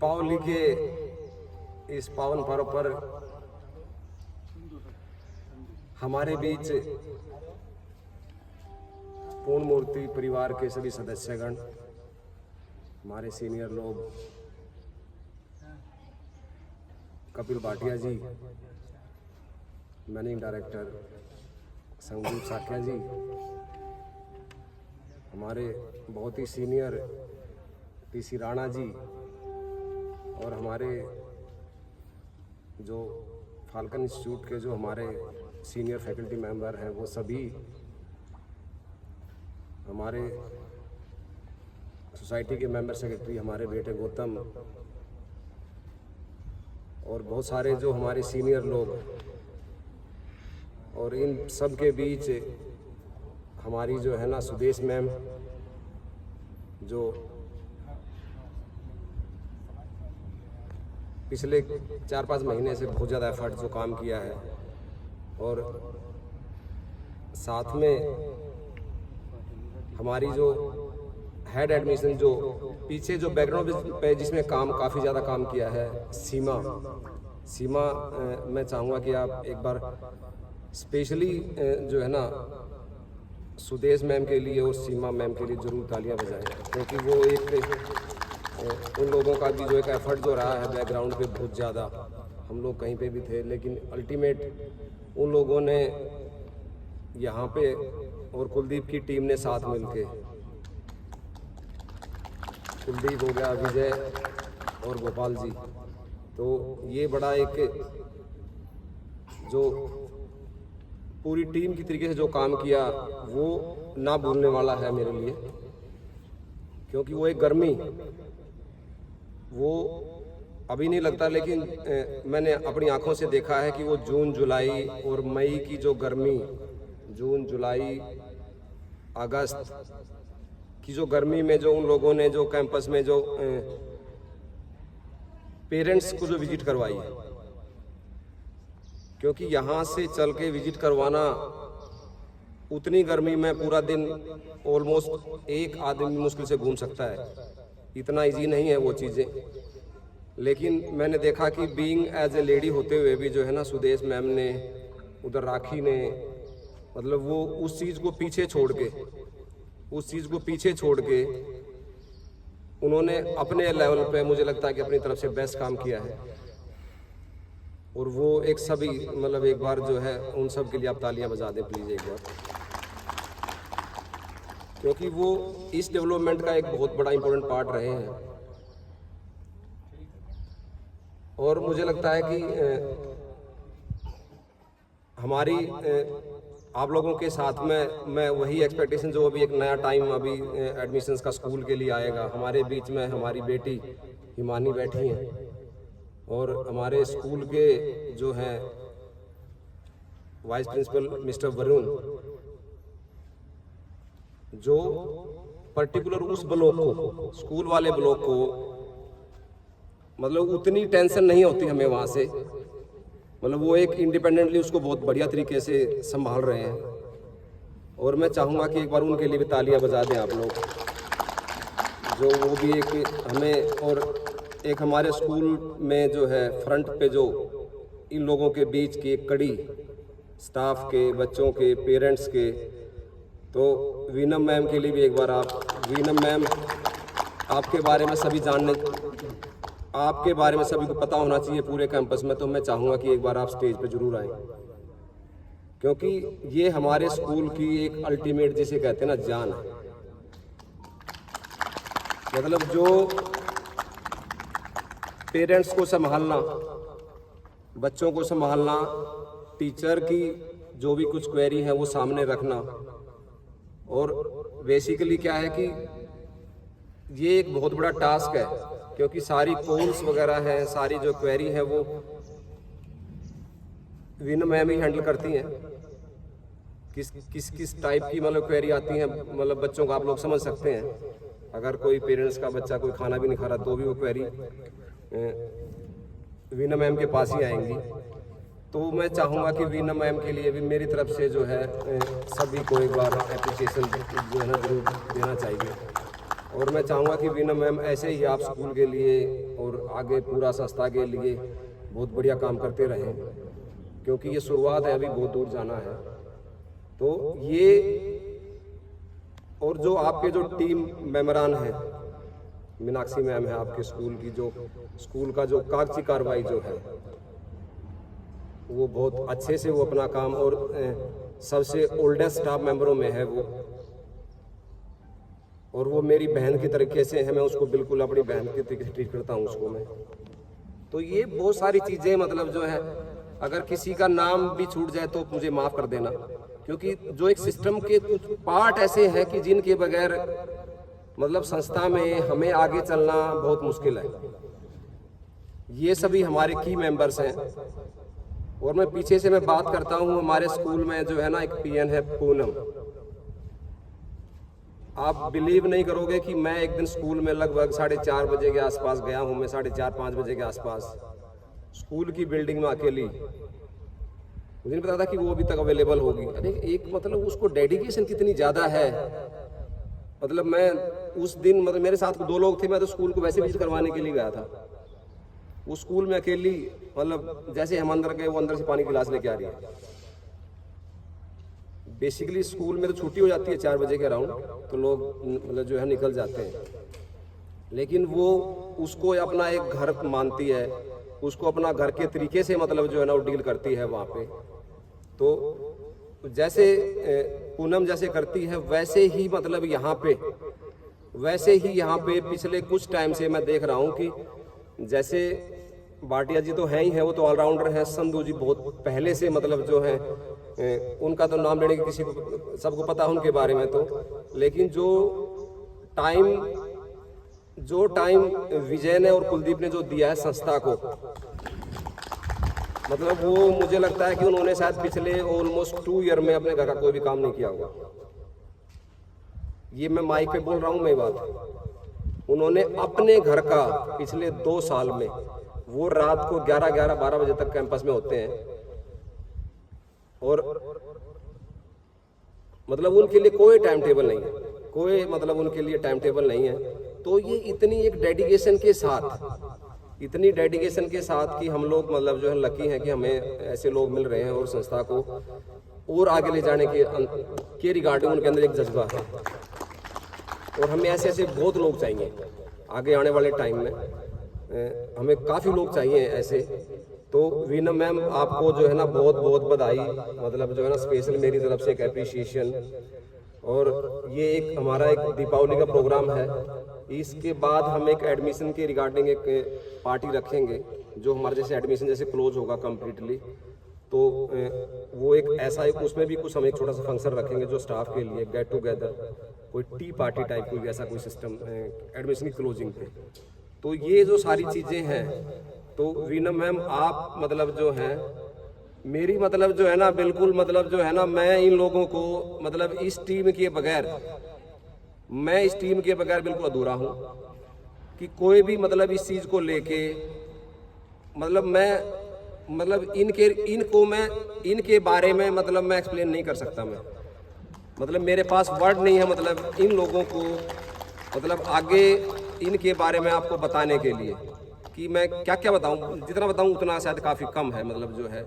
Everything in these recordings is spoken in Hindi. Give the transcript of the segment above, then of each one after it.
दीपावली के इस पावन पर्व पर हमारे बीच पूर्ण मूर्ति परिवार के सभी सदस्यगण, हमारे सीनियर लोग, कपिल भाटिया जी, मैनेजिंग डायरेक्टर संदीप साख्या जी, हमारे बहुत ही सीनियर पीसी राणा जी और हमारे जो फाल्कन इंस्टीट्यूट के जो हमारे सीनियर फैकल्टी मेंबर हैं वो सभी, हमारे सोसाइटी के मेंबर सेक्रेटरी हमारे बेटे गौतम और बहुत सारे जो हमारे सीनियर लोग, और इन सब के बीच हमारी जो है ना सुदेश मैम, जो पिछले 4-5 महीने से बहुत ज़्यादा एफर्ट जो काम किया है, और साथ में हमारी जो हेड एडमिशन जो पीछे जो बैकग्राउंड पे जिसमें काम काफ़ी ज़्यादा काम किया है, सीमा मैं चाहूँगा कि आप एक बार स्पेशली जो है ना सुदेश मैम के लिए और सीमा मैम के लिए ज़रूर तालियां बजाएं, क्योंकि वो एक उन लोगों का भी जो एक एफर्ट जो रहा है बैकग्राउंड पे बहुत ज़्यादा, हम लोग कहीं पे भी थे लेकिन अल्टीमेट उन लोगों ने यहाँ पे और कुलदीप की टीम ने साथ मिलके, कुलदीप हो गया, विजय और गोपाल जी, तो ये बड़ा एक जो पूरी टीम की तरीके से जो काम किया वो ना भूलने वाला है मेरे लिए, क्योंकि वो एक गर्मी वो अभी नहीं लगता, लेकिन मैंने अपनी आंखों से देखा है कि वो जून जुलाई और मई की जो गर्मी, जून जुलाई अगस्त की जो गर्मी में जो उन लोगों ने जो कैंपस में जो पेरेंट्स को जो विजिट करवाई है, क्योंकि यहाँ से चल के विजिट करवाना उतनी गर्मी में पूरा दिन ऑलमोस्ट एक आदमी मुश्किल से घूम सकता है, इतना इजी नहीं है वो चीज़ें। लेकिन मैंने देखा कि बीइंग एज ए लेडी होते हुए भी जो है ना सुदेश मैम ने, उधर राखी ने, मतलब वो उस चीज़ को पीछे छोड़ के उन्होंने अपने लेवल पे मुझे लगता है कि अपनी तरफ से बेस्ट काम किया है, और वो एक सभी मतलब एक बार जो है उन सब के लिए आप तालियां बजा दें प्लीज़ एक बार, क्योंकि वो इस डेवलपमेंट का एक बहुत बड़ा इम्पोर्टेंट पार्ट रहे हैं। और मुझे लगता है कि हमारी आप लोगों के साथ में मैं वही एक्सपेक्टेशन, जो अभी एक नया टाइम अभी एडमिशन्स का स्कूल के लिए आएगा, हमारे बीच में हमारी बेटी हिमानी बैठी हैं और हमारे स्कूल के जो हैं वाइस प्रिंसिपल मिस्टर वरुण, जो पर्टिकुलर उस ब्लॉक को, स्कूल वाले ब्लॉक को, मतलब उतनी टेंशन नहीं होती हमें वहाँ से, मतलब वो एक इंडिपेंडेंटली उसको बहुत बढ़िया तरीके से संभाल रहे हैं, और मैं चाहूँगा कि एक बार उनके लिए भी तालियां बजा दें आप लोग, जो वो भी एक हमें, और एक हमारे स्कूल में जो है फ्रंट पे जो इन लोगों के बीच की एक कड़ी, स्टाफ के, बच्चों के, पेरेंट्स के, तो वीनम मैम के लिए भी एक बार आप, वीनम मैम आपके बारे में सभी जानने, आपके बारे में सभी को पता होना चाहिए पूरे कैंपस में, तो मैं चाहूँगा कि एक बार आप स्टेज पे जरूर आएँ, क्योंकि ये हमारे स्कूल की एक अल्टीमेट जिसे कहते हैं ना जान है, मतलब जो पेरेंट्स को संभालना, बच्चों को संभालना, टीचर की जो भी कुछ क्वेरी है वो सामने रखना, और बेसिकली क्या है कि ये एक बहुत बड़ा टास्क है, क्योंकि सारी कॉल्स वगैरह हैं, सारी जो क्वेरी है वो विन मैम ही हैंडल करती हैं, किस टाइप की मतलब क्वेरी आती हैं, मतलब बच्चों को आप लोग समझ सकते हैं, अगर कोई पेरेंट्स का बच्चा कोई खाना भी नहीं खा रहा तो भी वो क्वेरी वीना मैम के पास ही आएंगी। तो मैं चाहूँगा कि वीना मैम के लिए भी मेरी तरफ से जो है सभी को एक बार एप्रिसिएशन जो है ना जरूर देना चाहिए। और मैं चाहूँगा कि वीना मैम ऐसे ही आप स्कूल के लिए और आगे पूरा संस्था के लिए बहुत बढ़िया काम करते रहें, क्योंकि ये शुरुआत है, अभी बहुत दूर जाना है। तो ये और जो आपके जो टीम मेंबरान हैं, मीनाक्षी मैम है आपके स्कूल की, जो स्कूल का जो कागजी कार्रवाई जो है वो बहुत अच्छे से वो अपना काम, और सबसे ओल्डेस्ट स्टाफ मेंबरों में है वो, और वो मेरी बहन की तरीके से है, मैं उसको बिल्कुल अपनी बहन की तरीके से ट्रीट करता हूँ उसको मैं। तो ये बहुत सारी चीज़ें मतलब जो है, अगर किसी का नाम भी छूट जाए तो मुझे माफ़ कर देना, क्योंकि जो एक सिस्टम के कुछ पार्ट ऐसे हैं कि जिनके बगैर मतलब संस्था में हमें आगे चलना बहुत मुश्किल है। ये सभी हमारे की मेंबर्स हैं। और मैं पीछे से मैं बात करता हूँ, हमारे स्कूल में जो है ना एक पीएन है पूनम। आप बिलीव नहीं करोगे कि मैं एक दिन स्कूल में लगभग 4:30 बजे के आसपास गया हूँ, मैं 4:30-5 बजे के आसपास स्कूल की बिल्डिंग में अकेली, मुझे नहीं पता था कि वो अभी तक अवेलेबल होगी। अरे एक मतलब उसको डेडिकेशन कितनी ज़्यादा है। मतलब मैं उस दिन मतलब मेरे साथ 2 लोग थे, मैं तो स्कूल को वैसे विजिट करवाने के लिए गया था। उस स्कूल में अकेली मतलब जैसे हम अंदर गए वो अंदर से पानी की गिलास लेके आ रही है। बेसिकली स्कूल में तो छुट्टी हो जाती है 4 बजे के अराउंड, तो लोग मतलब जो है निकल जाते हैं, लेकिन वो उसको अपना एक घर मानती है, उसको अपना घर के तरीके से मतलब जो है ना वो डील करती है वहाँ पे। तो जैसे पूनम जैसे करती है वैसे ही मतलब यहाँ पे पिछले कुछ टाइम से मैं देख रहा हूँ कि जैसे भाटिया जी तो हैं ही हैं, वो तो ऑलराउंडर हैं। संधू जी बहुत पहले से मतलब जो है उनका तो नाम लेने की किसी को सबको पता है उनके बारे में, तो लेकिन जो टाइम विजय ने और कुलदीप ने जो दिया है संस्था को, मतलब वो मुझे लगता है कि उन्होंने शायद पिछले ऑलमोस्ट 2 ईयर में अपने घर का कोई भी काम नहीं किया होगा। ये मैं माइक पे बोल रहा हूँ मैं बात। उन्होंने अपने घर का पिछले 2 साल में, वो रात को 11-12 बजे तक कैंपस में होते हैं, और मतलब उनके लिए कोई टाइम टेबल नहीं है, कोई मतलब उनके लिए टाइम टेबल नहीं है। तो ये इतनी डेडिकेशन के साथ कि हम लोग मतलब जो है लकी हैं कि हमें ऐसे लोग मिल रहे हैं, और संस्था को और आगे ले जाने के रिगार्डिंग उनके अंदर एक जज्बा है। और हमें ऐसे बहुत लोग चाहिए आगे आने वाले टाइम में, हमें काफ़ी लोग चाहिए ऐसे। तो वीना मैम आपको जो है ना बहुत बहुत बधाई, मतलब जो है ना स्पेशल मेरी तरफ से एक एप्रिसिएशन। और ये एक हमारा एक दीपावली का प्रोग्राम है, इसके बाद हम एक एडमिशन के रिगार्डिंग एक पार्टी रखेंगे, जो हमारे जैसे एडमिशन जैसे क्लोज होगा कम्प्लीटली, तो वो एक ऐसा एक उसमें भी कुछ हम एक छोटा सा फंक्शन रखेंगे जो स्टाफ के लिए गेट टुगेदर, कोई टी पार्टी टाइप कोई ऐसा कोई सिस्टम एडमिशन की क्लोजिंग पे। तो ये जो सारी चीज़ें हैं, तो वीना मैम आप मतलब जो हैं मेरी मतलब जो है ना बिल्कुल मतलब जो है ना, मैं इन लोगों को मतलब इस टीम के बगैर बिल्कुल अधूरा हूँ कि कोई भी मतलब इस चीज़ को लेके मतलब मैं मतलब इनके बारे में मतलब मैं एक्सप्लेन नहीं कर सकता। मैं मतलब मेरे पास वर्ड नहीं है मतलब इन लोगों को मतलब आगे इनके बारे में आपको बताने के लिए कि मैं क्या क्या बताऊं, जितना बताऊं उतना शायद काफ़ी कम है मतलब जो है।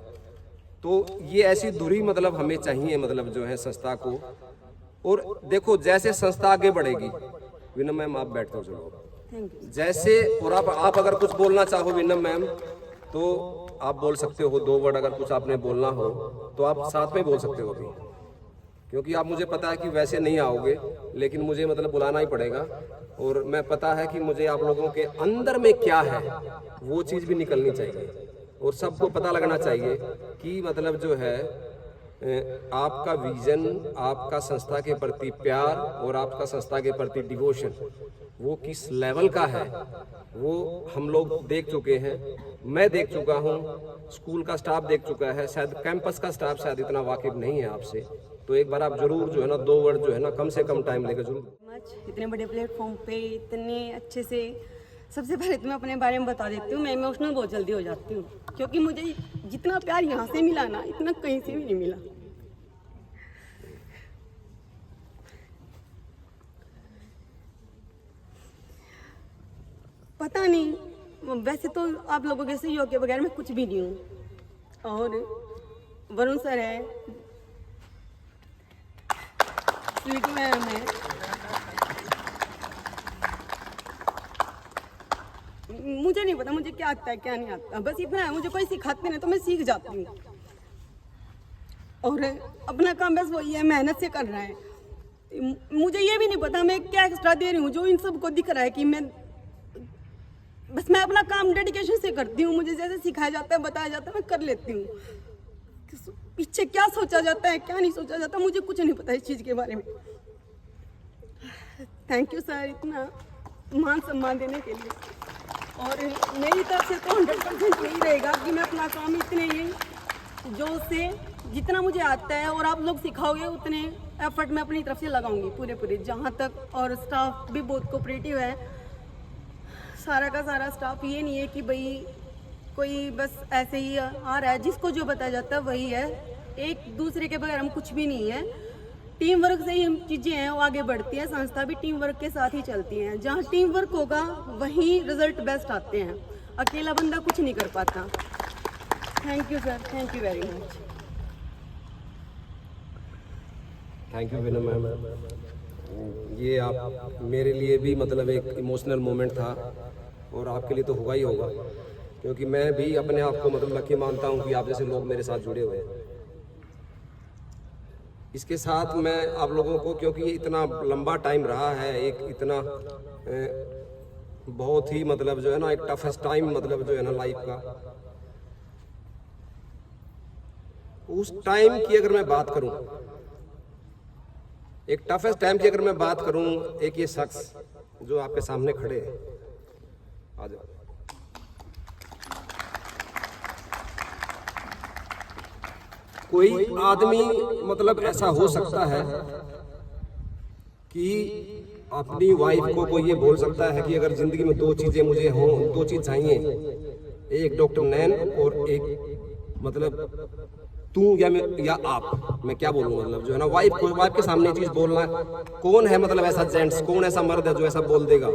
तो ये ऐसी धुरी मतलब हमें चाहिए मतलब जो है संस्था को। और देखो जैसे संस्था आगे बढ़ेगी, वीनम मैम आप बैठ जाओ चलो जैसे, और आप अगर कुछ बोलना चाहो वीनम मैम तो आप बोल सकते हो, 2 वर्ड अगर कुछ आपने बोलना हो तो आप साथ में बोल सकते हो अभी, क्योंकि आप मुझे पता है कि वैसे नहीं आओगे, लेकिन मुझे मतलब बुलाना ही पड़ेगा। और मैं पता है कि मुझे आप लोगों के अंदर में क्या है वो चीज़ भी निकलनी चाहिए, और सबको पता लगना चाहिए कि मतलब जो है आपका विजन, आपका संस्था के प्रति प्यार और आपका संस्था के प्रति डिवोशन वो किस लेवल का है वो हम लोग देख चुके हैं। मैं देख चुका हूँ, स्कूल का स्टाफ देख चुका है, शायद कैंपस का स्टाफ शायद इतना वाकिफ नहीं है आपसे। तो एक बार आप जरूर जो है ना 2 वर्ड जो है ना कम से कम टाइम लेकर जरूर। इतने बड़े प्लेटफॉर्म पे इतने अच्छे से, सबसे पहले तो मैं अपने बारे में बता देती हूँ, मैं इमोशनल बहुत जल्दी हो जाती हूँ, क्योंकि मुझे जितना प्यार यहाँ से मिला ना इतना कहीं से भी नहीं मिला। पता नहीं, वैसे तो आप लोगों के सहयोग के बगैर मैं कुछ भी नहीं हूँ। और वरुण सर है, स्वीटी मैम है, मुझे नहीं पता मुझे क्या आता है क्या नहीं आता, बस इतना है मुझे कोई सिखाते नहीं तो मैं सीख जाती हूँ। और अपना काम बस वही है, मेहनत से करना है। मुझे ये भी नहीं पता मैं क्या एक्स्ट्रा दे रही हूँ जो इन सबको दिख रहा है कि मैं अपना काम डेडिकेशन से करती हूँ। मुझे जैसे सिखाया जाता है बताया जाता है मैं कर लेती हूँ। पीछे क्या सोचा जाता है क्या नहीं सोचा जाता मुझे कुछ नहीं पता इस चीज़ के बारे में। थैंक यू सर इतना मान सम्मान देने के लिए। और मेरी तरफ से तो 100% यही रहेगा कि मैं अपना काम इतने ही जोश से जितना मुझे आता है और आप लोग सिखाओगे उतने एफर्ट मैं अपनी तरफ से लगाऊंगी पूरे जहाँ तक। और स्टाफ भी बहुत कोऑपरेटिव है, सारा का सारा स्टाफ। ये नहीं है कि भाई कोई बस ऐसे ही आ रहा है, जिसको जो बताया जाता है वही है। एक दूसरे के बगैर हम कुछ भी नहीं है, टीम वर्क से ही हम चीज़ें हैं वो आगे बढ़ती हैं। संस्था भी टीम वर्क के साथ ही चलती हैं, जहाँ टीम वर्क होगा वहीं रिजल्ट बेस्ट आते हैं, अकेला बंदा कुछ नहीं कर पाता। Thank you sir, thank you very much. Thank you Vinay ma'am. ये आप मेरे लिए भी मतलब एक इमोशनल मोमेंट था और आपके लिए तो होगा ही होगा, क्योंकि मैं भी अपने आप को मतलब लकी मानता हूँ कि आप जैसे लोग मेरे साथ जुड़े हुए हैं। इसके साथ मैं आप लोगों को, क्योंकि ये इतना लंबा टाइम रहा है, एक इतना बहुत ही मतलब जो है ना एक टफेस्ट टाइम मतलब जो है ना लाइफ का, उस टाइम की अगर मैं बात करूं, एक टफेस्ट टाइम की अगर मैं बात करूं, एक ये शख्स जो आपके सामने खड़े हैं, आ जाओ। कोई आदमी मतलब ऐसा हो सकता है कि अपनी वाइफ को कोई ये बोल सकता है कि अगर जिंदगी में दो चीजें मुझे हों, दो चीज चाहिए, एक डॉक्टर नैन और एक मतलब तू या आप, मैं क्या बोलूं मतलब जो है ना वाइफ के सामने चीज बोलना। कौन है मतलब ऐसा जेंट्स, कौन ऐसा मर्द है जो ऐसा बोल देगा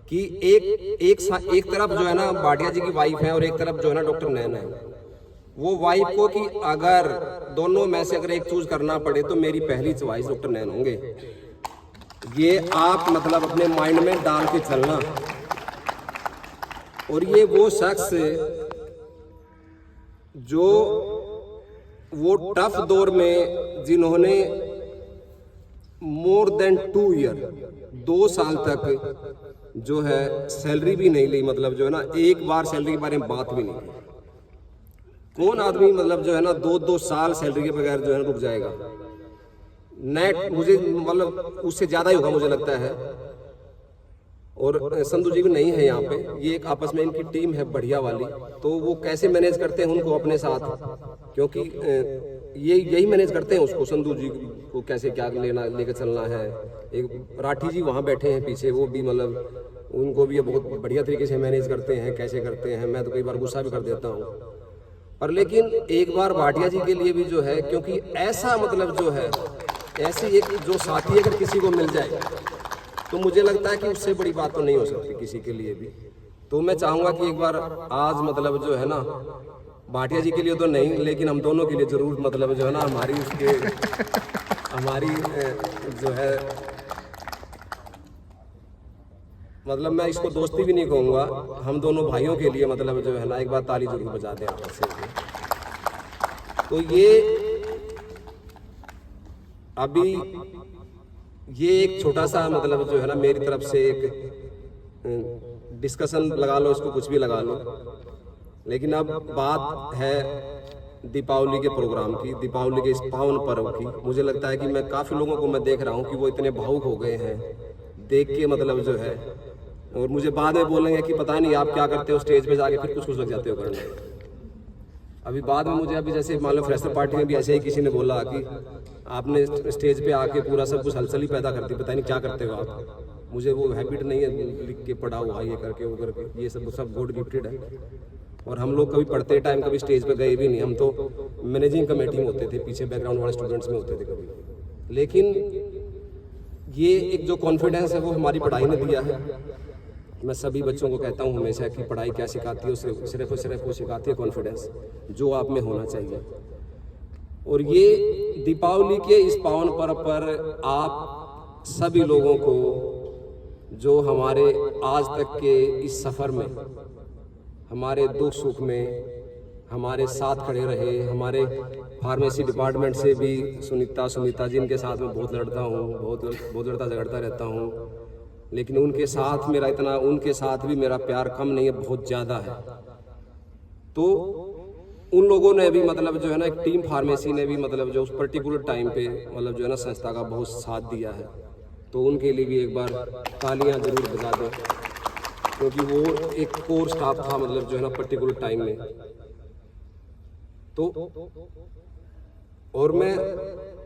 कि एक तरफ जो है ना भाटिया जी की वाइफ है और एक तरफ जो है ना डॉक्टर नैन है। वो वाइफ को कि अगर दोनों में से अगर एक चूज करना पड़े तो मेरी पहली चॉइस डॉक्टर नैन होंगे। ये आप मतलब अपने माइंड में डाल के चलना। और ये वो शख्स जो वो टफ दौर में जिन्होंने मोर देन 2 ईयर 2 साल तक जो है सैलरी भी नहीं ली, मतलब जो है ना एक बार सैलरी के बारे में बात भी नहीं की। कौन आदमी मतलब जो है ना 2 साल सैलरी के बगैर जो है ना रुक जाएगा। नेट मुझे मतलब उससे ज़्यादा ही होगा मुझे लगता है। और संधू जी भी नहीं है यहाँ पे, ये एक आपस में इनकी टीम है बढ़िया वाली, तो वो कैसे मैनेज करते हैं उनको अपने साथ, क्योंकि ये यही मैनेज करते हैं उसको, संधू जी को कैसे क्या लेकर चलना है। एक राठी जी वहाँ बैठे हैं पीछे, वो भी मतलब उनको भी बहुत बढ़िया तरीके से मैनेज करते हैं, कैसे करते हैं। मैं तो कई बार गुस्सा भी कर देता हूँ, पर लेकिन एक बार भाटिया जी के लिए भी जो है, क्योंकि ऐसा मतलब जो है ऐसी एक जो साथी अगर किसी को मिल जाए तो मुझे लगता है कि उससे बड़ी बात तो नहीं हो सकती किसी के लिए भी। तो मैं चाहूँगा कि एक बार आज मतलब जो है ना भाटिया जी के लिए तो नहीं, लेकिन हम दोनों के लिए ज़रूर मतलब जो है ना हमारी जो है मतलब मैं इसको दोस्ती भी नहीं कहूँगा, हम दोनों भाइयों के लिए मतलब जो है ना एक बार ताली जरूर बजा दें आपस से। तो ये एक छोटा सा मतलब जो है ना मेरी तरफ से एक डिस्कशन लगा लो, इसको कुछ भी लगा लो। लेकिन अब बात है दीपावली के प्रोग्राम की, दीपावली के इस पावन पर्व की। मुझे लगता है कि मैं काफ़ी लोगों को मैं देख रहा हूँ कि वो इतने भावुक हो गए हैं देख के मतलब जो है, और मुझे बाद में बोलेंगे कि पता नहीं आप क्या करते हो स्टेज पे जाके, फिर कुछ लग जाते हो करने। अभी बाद में मुझे अभी जैसे मान लो फ्रेशर पार्टी में भी ऐसे ही किसी ने बोला कि आपने स्टेज पे आके पूरा सब कुछ हलचल ही पैदा करती, पता नहीं क्या करते हो आप। मुझे वो हैबिट नहीं है लिख के पढ़ा हुआ ये करके वो करके, ये सब गॉड गिफ्टेड है। और हम लोग कभी पढ़ते टाइम कभी स्टेज पे गए भी नहीं, हम तो मैनेजिंग कमेटी में होते थे, पीछे बैकग्राउंड वाले स्टूडेंट्स में होते थे कभी। लेकिन ये एक जो कॉन्फिडेंस है वो हमारी पढ़ाई ने दिया है, मैं सभी बच्चों को कहता हूँ हमेशा कि पढ़ाई क्या सिखाती है, सिर्फ और सिर्फ वो सिखाती है कॉन्फिडेंस, जो आप में होना चाहिए। और ये दीपावली के इस पावन पर्व पर आप सभी लोगों को जो हमारे आज तक के इस सफ़र में, हमारे दुख सुख में हमारे साथ खड़े रहे, हमारे फार्मेसी डिपार्टमेंट से भी सुनीता जी, इनके साथ मैं बहुत लड़ता हूँ, बहुत लड़ता झगड़ता रहता हूँ, लेकिन उनके साथ भी मेरा प्यार कम नहीं है, बहुत ज़्यादा है। तो उन लोगों ने भी मतलब जो है ना, एक टीम फार्मेसी ने भी मतलब जो उस पर्टिकुलर टाइम पे मतलब जो है ना संस्था का बहुत साथ दिया है, तो उनके लिए भी एक बार तालियां जरूर बजा दें, क्योंकि वो एक कोर स्टाफ था मतलब जो है ना पर्टिकुलर टाइम में। तो और मैं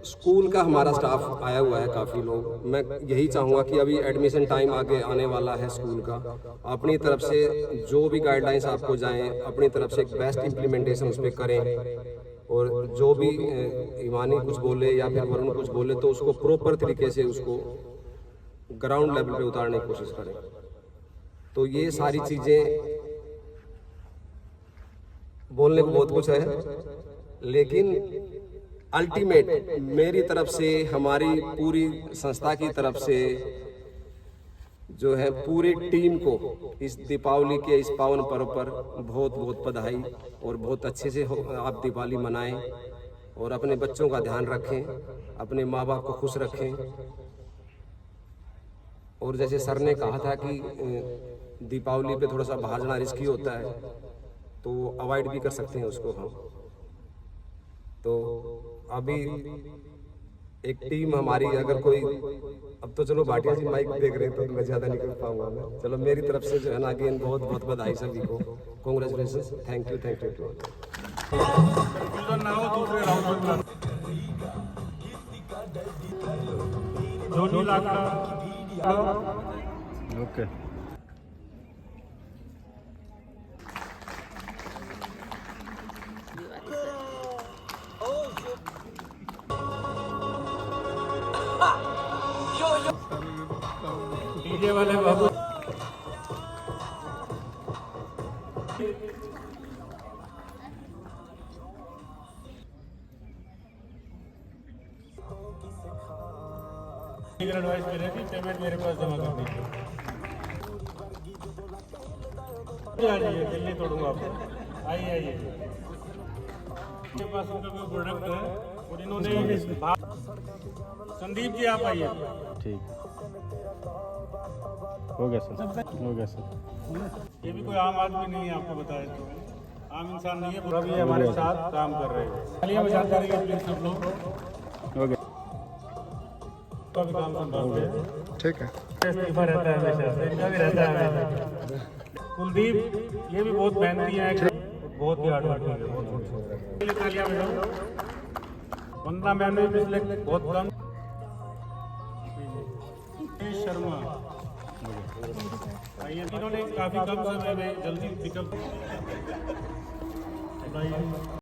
स्कूल का हमारा स्टाफ आया हुआ है काफ़ी लोग, मैं यही चाहूँगा कि अभी एडमिशन टाइम आगे आने वाला है स्कूल का, अपनी तरफ से जो भी गाइडलाइंस आपको जाएं, अपनी तरफ से एक बेस्ट इम्प्लीमेंटेशन उस पर करें, और जो भी ईमानी कुछ बोले या फिर वरुण कुछ बोले तो उसको प्रॉपर तरीके से उसको ग्राउंड लेवल पे उतारने की कोशिश करें। तो ये सारी चीज़ें बोलने को बहुत कुछ है, लेकिन अल्टीमेट मेरी तरफ से, हमारी पूरी संस्था की तरफ से जो है पूरी टीम को इस दीपावली के इस पावन पर्व पर बहुत बहुत बधाई, और बहुत अच्छे से आप दिवाली मनाएं और अपने बच्चों का ध्यान रखें, अपने माँ बाप को खुश रखें। और जैसे सर ने कहा था कि दीपावली पे थोड़ा सा बाहर जाना रिस्की होता है, तो अवॉइड भी कर सकते हैं उसको हम। तो अभी एक टीम हमारी, अगर कोई, अब तो चलो भाटिया जी माइक देख रहे हैं तो मैं ज़्यादा नहीं कर पाऊंगा मैं, चलो मेरी तरफ से जो है ना अगेन बहुत बहुत बधाई सभी को, congratulation, thank you too okay. DJ वाले बाबू एडवाइस मिले थी, पेमेंट मेरे पास जमा करनी थी। आइए, दिल्ली तोड़ूंगा आपको, आइए आइए। मेरे पास उनका कोई प्रोडक्ट है और इन्होंने संदीप जी आप आइए। ठीक, हो गया सर। ये भी कोई आम आदमी नहीं है, आपको बताया तो आम इंसान नहीं है, पूरा भी हमारे साथ काम कर रहे हैं। चलिए हम साथ करेंगे प्लीज सब लोग, हो गया, तो भी काम संभालते हैं। ठीक है। इस्तीफा रहता है हमेशा, इनका भी रहता है हमेशा। कुलदीप ये भी बहुत मेहनती है, बहुत ही हार्ड वर्किंग है, बहुत तालियां बजाओ। वंदना मैम ने पिछले बहुत कम। शर्मा इन्होंने काफी कम समय में जल्दी पिकअप।